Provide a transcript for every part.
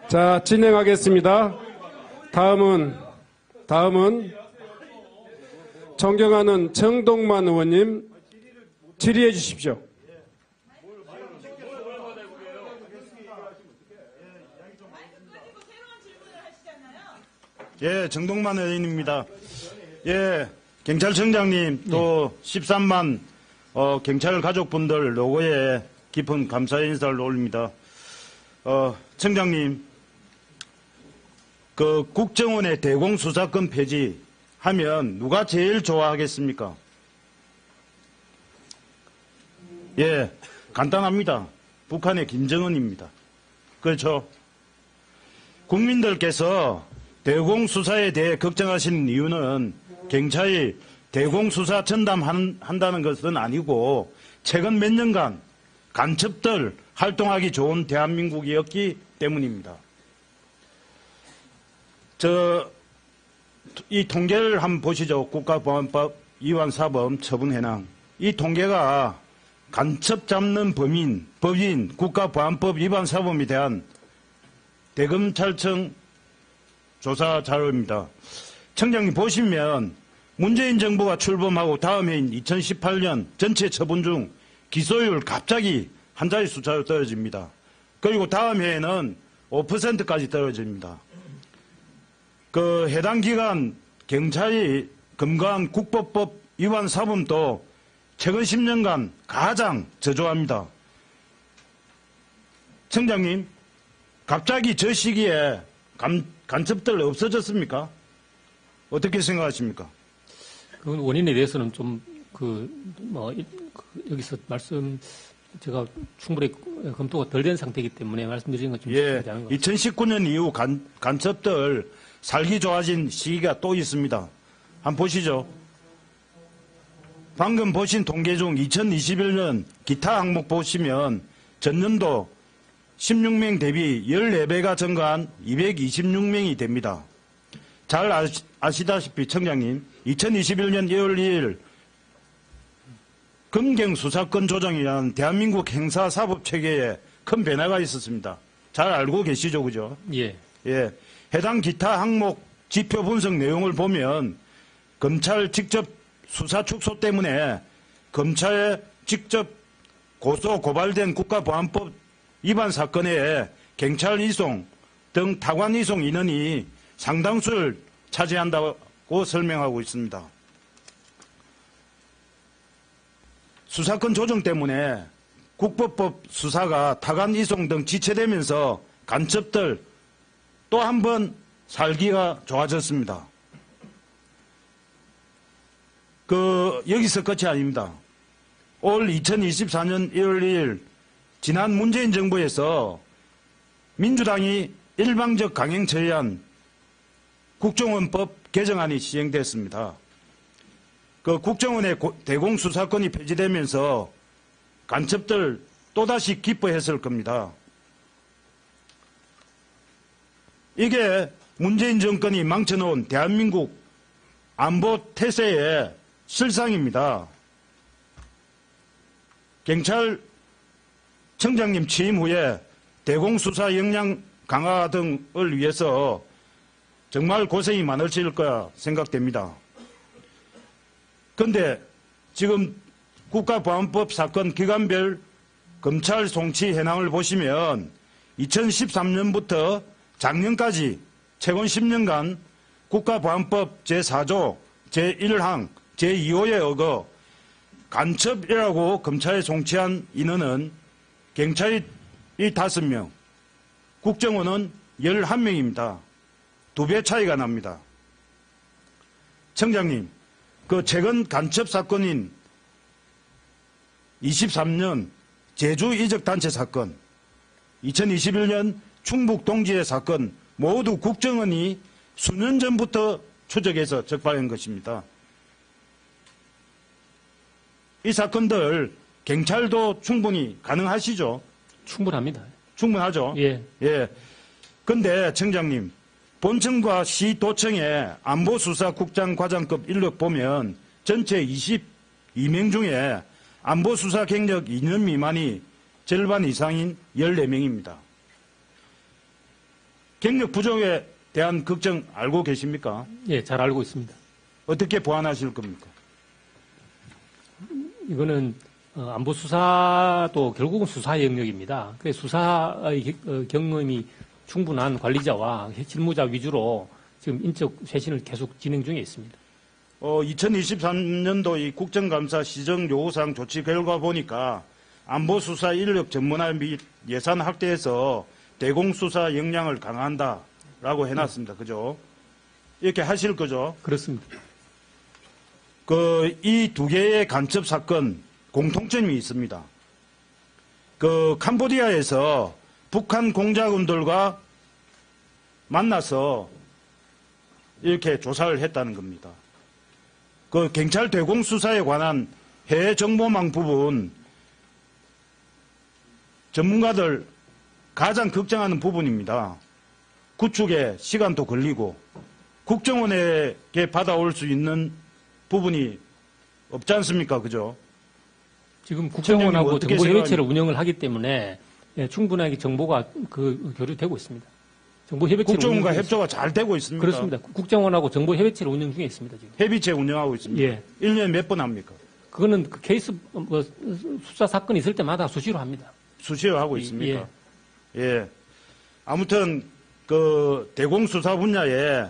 자, 진행하겠습니다. 다음은 존경하는 정동만 의원님 질의해 주십시오. 예, 정동만 의원입니다. 예, 경찰청장님 또 13만 경찰 가족분들 노고에 깊은 감사의 인사를 올립니다. 청장님, 그 국정원의 대공수사권 폐지하면 누가 제일 좋아하겠습니까? 예, 간단합니다. 북한의 김정은입니다. 그렇죠? 국민들께서 대공수사에 대해 걱정하시는 이유는 경찰이 대공수사 전담한다는 것은 아니고 최근 몇 년간 간첩들 활동하기 좋은 대한민국이었기 때문입니다. 이 통계를 한번 보시죠. 국가보안법 위반사범 처분 현황. 이 통계가 간첩 잡는 법인 국가보안법 위반사범에 대한 대검찰청 조사 자료입니다. 청장님 보시면 문재인 정부가 출범하고 다음 해인 2018년 전체 처분 중 기소율 갑자기 한 자리 숫자로 떨어집니다. 그리고 다음 해에는 5%까지 떨어집니다. 그 해당 기간 경찰이 검거한 국법법 위반 사범도 최근 10년간 가장 저조합니다. 청장님, 갑자기 저 시기에 간첩들 없어졌습니까? 어떻게 생각하십니까? 그 원인에 대해서는 좀 여기서 제가 충분히 검토가 덜 된 상태이기 때문에 말씀드리는 건 좀 쉽지 않은 것 같습니다. 2019년 이후 간첩들 살기 좋아진 시기가 또 있습니다. 한번 보시죠. 방금 보신 통계 중 2021년 기타 항목 보시면 전년도 16명 대비 14배가 증가한 226명이 됩니다. 잘 아시다시피 청장님, 2021년 2월 2일 검경수사권 조정이라는 대한민국 형사사법체계에 큰 변화가 있었습니다. 잘 알고 계시죠, 그죠? 예. 예. 해당 기타 항목 지표 분석 내용을 보면 검찰 직접 수사 축소 때문에 검찰에 직접 고소 고발된 국가보안법 위반 사건에 경찰 이송 등 타관 이송 인원이 상당수를 차지한다고 설명하고 있습니다. 수사권 조정 때문에 국법법 수사가 타관 이송 등 지체되면서 간첩들 또 한 번 살기가 좋아졌습니다. 여기서 끝이 아닙니다. 올 2024년 1월 2일 지난 문재인 정부에서 민주당이 일방적 강행 처리한 국정원법 개정안이 시행됐습니다. 국정원의 대공수사권이 폐지되면서 간첩들 또다시 기뻐했을 겁니다. 이게 문재인 정권이 망쳐놓은 대한민국 안보 태세의 실상입니다. 경찰청장님 취임 후에 대공수사 역량 강화 등을 위해서 정말 고생이 많으실 거라 생각됩니다. 그런데 지금 국가보안법 사건 기간별 검찰 송치 현황을 보시면 2013년부터 작년까지 최근 10년간 국가보안법 제4조 제1항 제2호에 어거 간첩이라고 검찰에 송치한 인원은 경찰이 5명, 국정원은 11명입니다. 2배 차이가 납니다. 청장님, 최근 간첩 사건인 23년 제주 이적단체 사건, 2021년 충북 동지의 사건 모두 국정원이 수년 전부터 추적해서 적발한 것입니다. 이 사건들 경찰도 충분히 가능하시죠? 충분합니다. 충분하죠? 예. 예. 근데 청장님, 본청과 시도청의 안보수사국장 과장급 인력 보면 전체 22명 중에 안보수사 경력 2년 미만이 절반 이상인 14명입니다. 경력 부족에 대한 걱정 알고 계십니까? 예, 잘 알고 있습니다. 어떻게 보완하실 겁니까? 이거는 안보 수사도 결국은 수사의 영역입니다. 그래서 수사의 경험이 충분한 관리자와 실무자 위주로 지금 인적 쇄신을 계속 진행 중에 있습니다. 2023년도 이 국정감사 시정 요구사항 조치 결과 보니까 안보수사 인력 전문화 및 예산 확대해서 대공수사 역량을 강화한다라고 해놨습니다. 그죠? 이렇게 하실 거죠? 그렇습니다. 이 두 개의 간첩 사건 공통점이 있습니다. 캄보디아에서 북한 공작원들과 만나서 이렇게 조사를 했다는 겁니다. 경찰 대공수사에 관한 해외 정보망 부분 전문가들 가장 걱정하는 부분입니다. 구축에 시간도 걸리고 국정원에게 받아올 수 있는 부분이 없지 않습니까? 그죠? 지금 국정원하고 어떻게 정보 협의체를 운영을 하기 때문에 충분하게 정보가 교류되고 있습니다. 정보 협의체를 국정원과 운영 중에 협조가 잘 되고 있습니까? 그렇습니다. 국정원하고 정보 협의체를 운영 중에 있습니다. 지금. 협의체 운영하고 있습니다. 예. 1년에 몇 번 합니까? 그거는 그 케이스 수사 사건이 있을 때마다 수시로 합니다. 수시로 하고 있습니까? 예. 아무튼 대공수사 분야에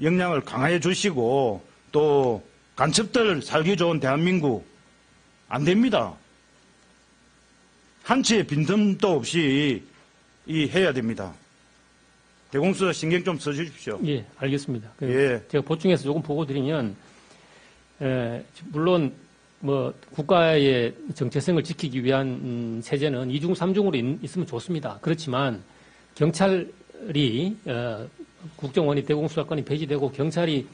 역량을 강화해 주시고 또 간첩들 살기 좋은 대한민국 안 됩니다. 한치의 빈틈도 없이 해야 됩니다. 대공수사 신경 좀 써주십시오. 예, 알겠습니다. 예. 제가 보충해서 조금 보고 드리면, 물론, 국가의 정체성을 지키기 위한 세제는 2중, 3중으로 있으면 좋습니다. 그렇지만, 경찰이, 국정원이 대공수사권이 폐지되고 경찰이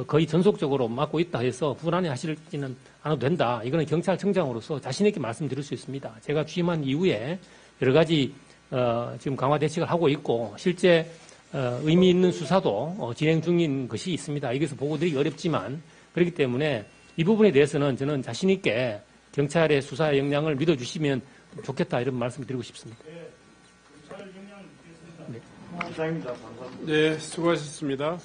거의 전속적으로 맡고 있다 해서 불안해 하시지는 않아도 된다. 이거는 경찰청장으로서 자신있게 말씀드릴 수 있습니다. 제가 취임한 이후에 여러 가지 지금 강화 대책을 하고 있고 실제 의미 있는 수사도 진행 중인 것이 있습니다. 여기서 보고 드리기 어렵지만 그렇기 때문에 이 부분에 대해서는 저는 자신있게 경찰의 수사 역량을 믿어주시면 좋겠다 이런 말씀을 드리고 싶습니다. 네. 감사합니다. 네, 수고하셨습니다.